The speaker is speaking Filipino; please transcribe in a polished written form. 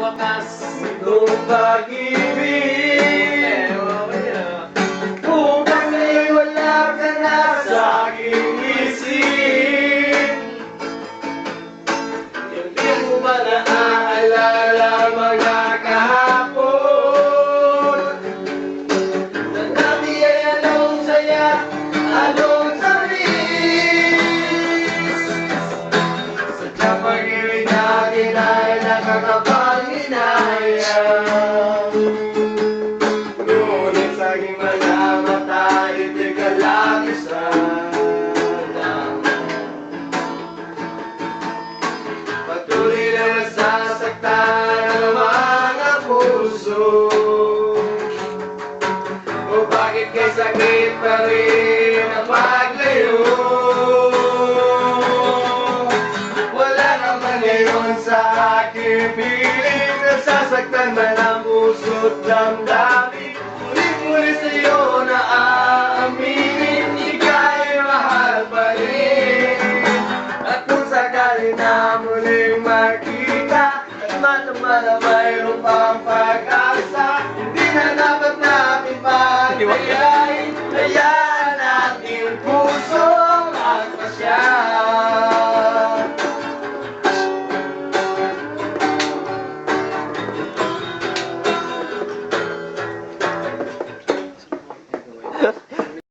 wakas itong pag-ibig. Upang may wala ka na sa aking isip. Hindi mo ba naaalala mga kahapon? Na dati ay anong saya, anong tamis. Sa pag-ibig natin ay nakakapanghinayang. Ngunit sa aking mga mata, hindi ka labis patuloy na nasasaktan ang mga puso. O bakit kay sakit pa rin ang paglayo? Wala naman ngayon sa aking piling, nasasaktan man ang puso't damdamin. Muli-muli sa'yo na aaminin, ika'y mahal pa rin. At kung sakali na muling makita at matama na mayroong pang pag-asa, hindi na dapat natin paglayain. Hayaan natin puso magpasya.